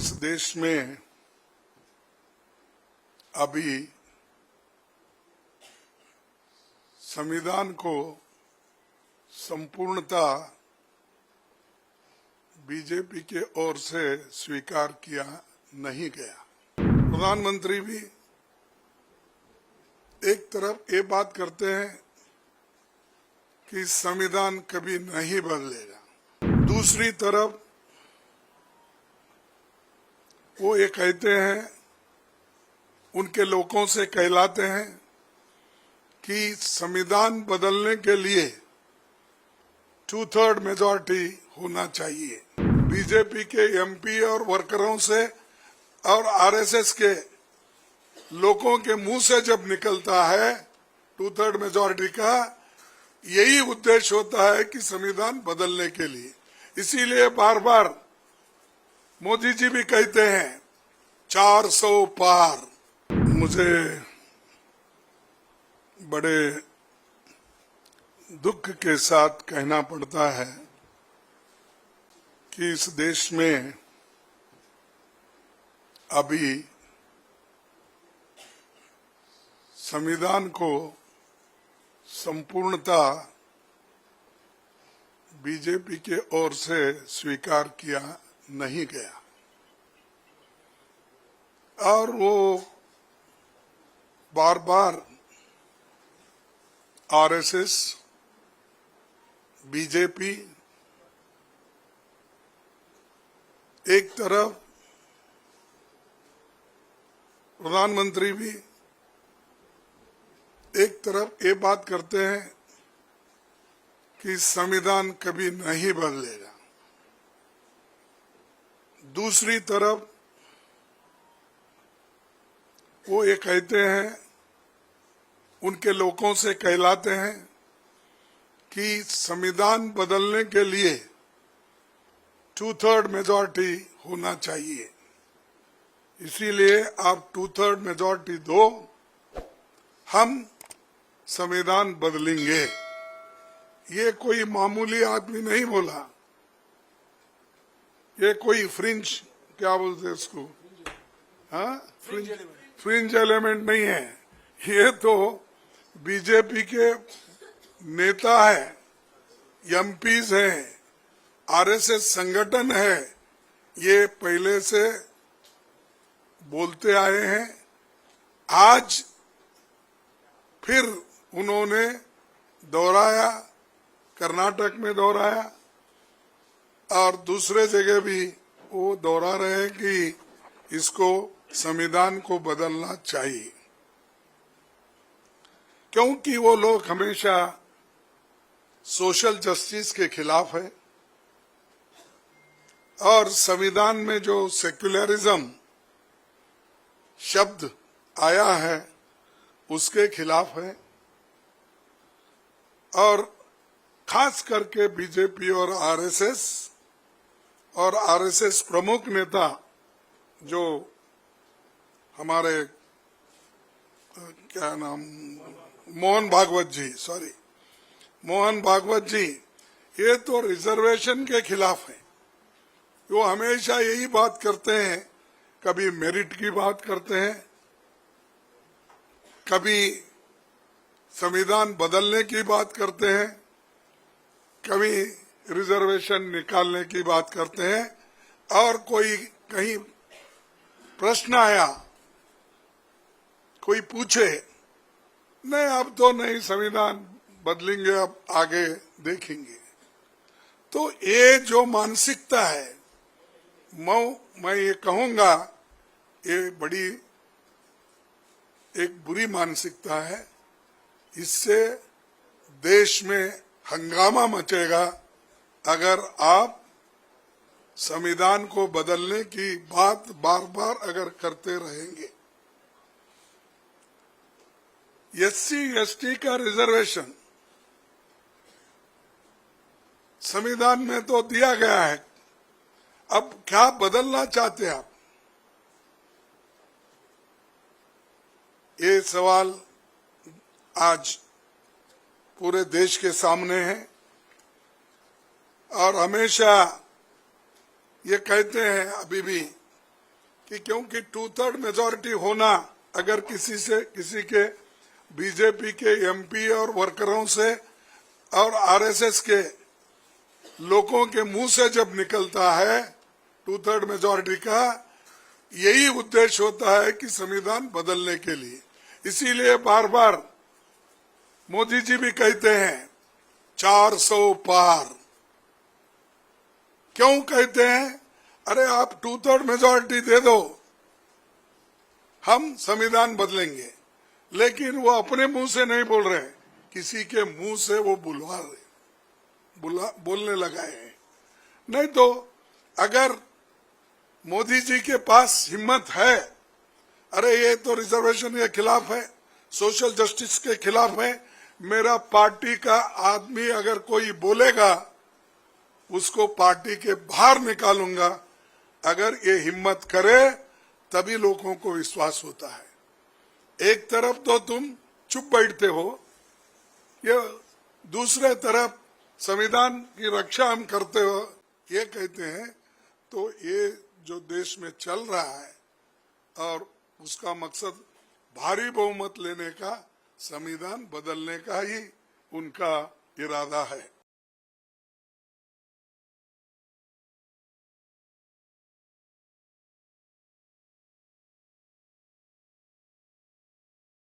इस देश में अभी संविधान को संपूर्णता बीजेपी के ओर से स्वीकार किया नहीं गया। प्रधानमंत्री भी एक तरफ ये बात करते हैं कि संविधान कभी नहीं बदलेगा, दूसरी तरफ वो ये कहते हैं, उनके लोगों से कहलाते हैं कि संविधान बदलने के लिए 2/3 मेजॉरिटी होना चाहिए। बीजेपी के एमपी और वर्करों से और आरएसएस के लोगों के मुंह से जब निकलता है 2/3 मेजॉरिटी का, यही उद्देश्य होता है कि संविधान बदलने के लिए। इसीलिए बार बार मोदी जी भी कहते हैं 400 पार। मुझे बड़े दुख के साथ कहना पड़ता है कि इस देश में अभी संविधान को संपूर्णता बीजेपी के ओर से स्वीकार किया नहीं गया और वो बार बार आरएसएस, बीजेपी एक तरफ, प्रधानमंत्री भी एक तरफ ये बात करते हैं कि संविधान कभी नहीं बदलेगा, दूसरी तरफ वो ये कहते हैं, उनके लोगों से कहलाते हैं कि संविधान बदलने के लिए 2/3 मेजॉरिटी होना चाहिए। इसीलिए आप 2/3 मेजॉरिटी दो, हम संविधान बदलेंगे। ये कोई मामूली आदमी नहीं बोला, ये कोई फ्रिंज, क्या बोलते हैं इसको, हाँ, फ्रिंज एलिमेंट नहीं है। ये तो बीजेपी के नेता है, एमपीज हैं, आरएसएस संगठन है, ये पहले से बोलते आए हैं। आज फिर उन्होंने दोहराया, कर्नाटक में दोहराया और दूसरे जगह भी वो दोहरा रहे हैं कि इसको संविधान को बदलना चाहिए, क्योंकि वो लोग हमेशा सोशल जस्टिस के खिलाफ है और संविधान में जो सेक्युलरिज्म शब्द आया है उसके खिलाफ है। और खास करके बीजेपी और आरएसएस प्रमुख नेता जो हमारे क्या नाम, मोहन भागवत जी, ये तो रिजर्वेशन के खिलाफ है। वो हमेशा यही बात करते हैं, कभी मेरिट की बात करते हैं, कभी संविधान बदलने की बात करते हैं, कभी रिजर्वेशन निकालने की बात करते हैं। और कोई कहीं प्रश्न आया, कोई पूछे, नहीं अब तो नहीं संविधान बदलेंगे, अब आगे देखेंगे। तो ये जो मानसिकता है, मैं ये कहूंगा, ये बड़ी एक बुरी मानसिकता है। इससे देश में हंगामा मचेगा अगर आप संविधान को बदलने की बात बार बार अगर करते रहेंगे। SC/ST का रिजर्वेशन संविधान में तो दिया गया है, अब क्या बदलना चाहते हैं आप? ये सवाल आज पूरे देश के सामने है और हमेशा ये कहते हैं अभी भी कि क्योंकि 2/3 मेजॉरिटी होना अगर किसी के बीजेपी के एमपी और वर्करों से और आरएसएस के लोगों के मुंह से जब निकलता है 2/3 मेजॉरिटी का, यही उद्देश्य होता है कि संविधान बदलने के लिए। इसीलिए बार बार मोदी जी भी कहते हैं 400 पार। क्यों कहते हैं? अरे आप 2/3 मेजॉरिटी दे दो, हम संविधान बदलेंगे। लेकिन वो अपने मुंह से नहीं बोल रहे, किसी के मुंह से वो बोलने लगाए हैं। नहीं तो अगर मोदी जी के पास हिम्मत है, अरे ये तो रिजर्वेशन के खिलाफ है, सोशल जस्टिस के खिलाफ है, मेरा पार्टी का आदमी अगर कोई बोलेगा उसको पार्टी के बाहर निकालूंगा, अगर ये हिम्मत करे तभी लोगों को विश्वास होता है। एक तरफ तो तुम चुप बैठते हो, ये दूसरे तरफ संविधान की रक्षा हम करते हो ये कहते हैं, तो ये जो देश में चल रहा है और उसका मकसद भारी बहुमत लेने का, संविधान बदलने का ही उनका इरादा है।